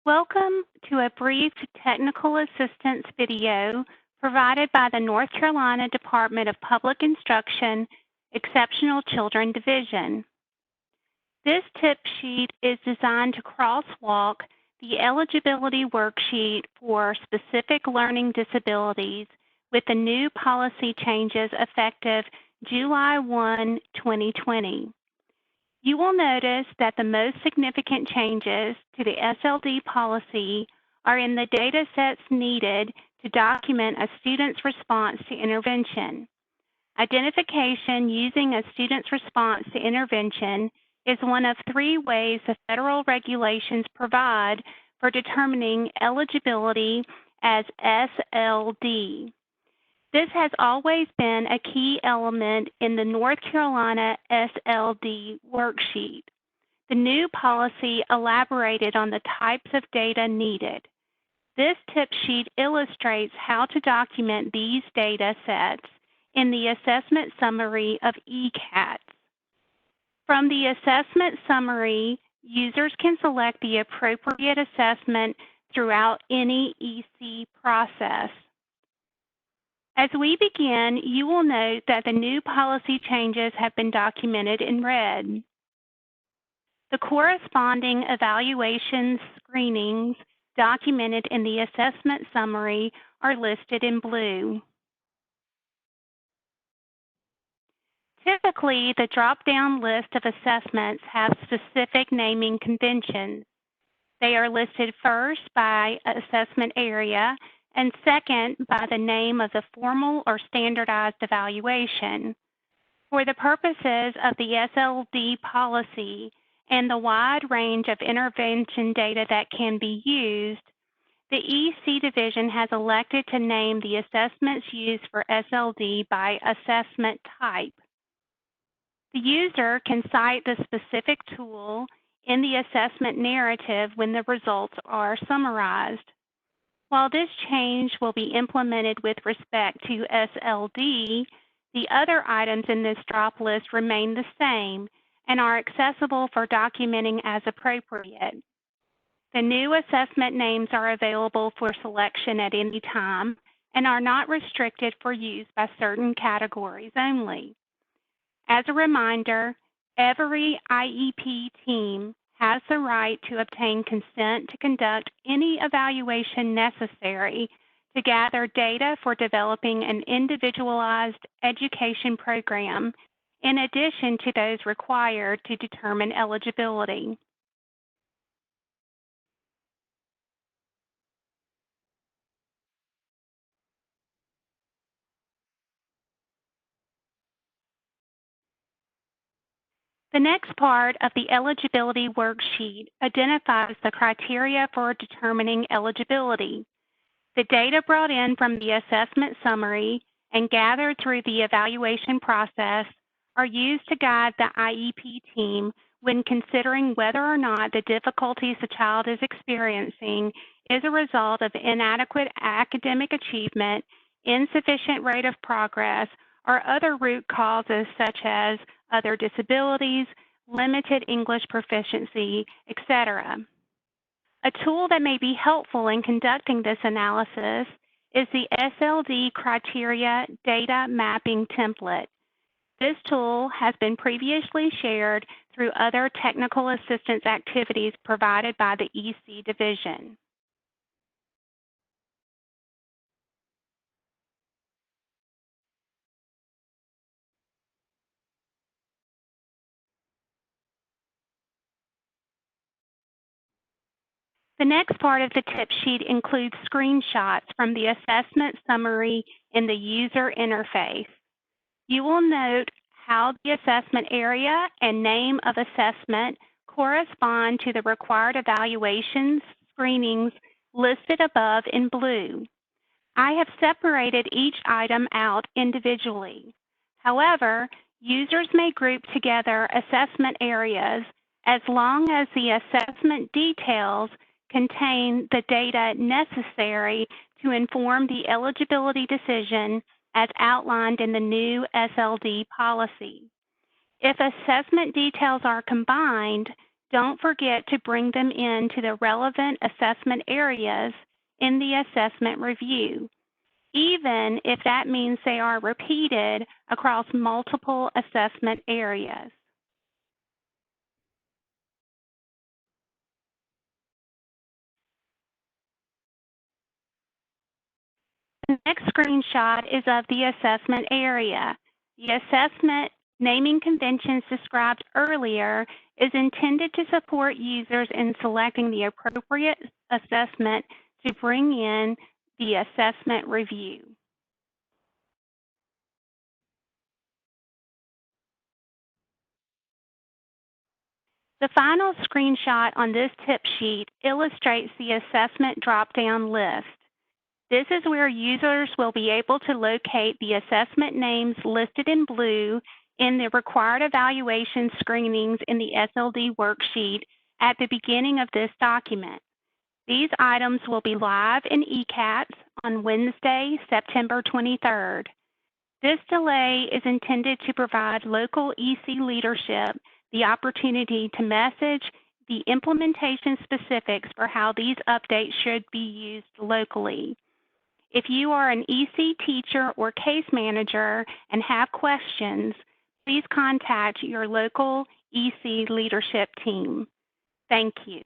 Welcome to a brief technical assistance video provided by the North Carolina Department of Public Instruction Exceptional Children Division. This tip sheet is designed to crosswalk the eligibility worksheet for specific learning disabilities with the new policy changes effective July 1, 2020. You will notice that the most significant changes to the SLD policy are in the data sets needed to document a student's response to intervention. Identification using a student's response to intervention is one of three ways the federal regulations provide for determining eligibility as SLD. This has always been a key element in the North Carolina SLD worksheet. The new policy elaborated on the types of data needed. This tip sheet illustrates how to document these data sets in the assessment summary of ECATS. From the assessment summary, users can select the appropriate assessment throughout any EC process. As we begin, you will note that the new policy changes have been documented in red. The corresponding evaluation screenings documented in the assessment summary are listed in blue. Typically, the drop-down list of assessments have specific naming conventions. They are listed first by assessment area and second by the name of the formal or standardized evaluation. For the purposes of the SLD policy and the wide range of intervention data that can be used, the EC Division has elected to name the assessments used for SLD by assessment type. The user can cite the specific tool in the assessment narrative when the results are summarized. While this change will be implemented with respect to SLD, the other items in this drop list remain the same and are accessible for documenting as appropriate. The new assessment names are available for selection at any time and are not restricted for use by certain categories only. As a reminder, every IEP team has the right to obtain consent to conduct any evaluation necessary to gather data for developing an individualized education program, in addition to those required to determine eligibility. The next part of the eligibility worksheet identifies the criteria for determining eligibility. The data brought in from the assessment summary and gathered through the evaluation process are used to guide the IEP team when considering whether or not the difficulties the child is experiencing is a result of inadequate academic achievement, insufficient rate of progress, or other root causes such as other disabilities, limited English proficiency, etc. A tool that may be helpful in conducting this analysis is the SLD Criteria Data Mapping Template. This tool has been previously shared through other technical assistance activities provided by the EC Division. The next part of the tip sheet includes screenshots from the assessment summary in the user interface. You will note how the assessment area and name of assessment correspond to the required evaluations screenings listed above in blue. I have separated each item out individually. However, users may group together assessment areas as long as the assessment details contain the data necessary to inform the eligibility decision as outlined in the new SLD policy. If assessment details are combined, Don't forget to bring them into the relevant assessment areas in the assessment review, even if that means they are repeated across multiple assessment areas. The next screenshot is of the assessment area. The assessment naming conventions described earlier is intended to support users in selecting the appropriate assessment to bring in the assessment review. The final screenshot on this tip sheet illustrates the assessment drop-down list. This is where users will be able to locate the assessment names listed in blue in the required evaluation screenings in the SLD worksheet at the beginning of this document. These items will be live in ECATS on Wednesday, September 23rd. This delay is intended to provide local EC leadership the opportunity to message the implementation specifics for how these updates should be used locally. If you are an EC teacher or case manager and have questions, please contact your local EC leadership team. Thank you.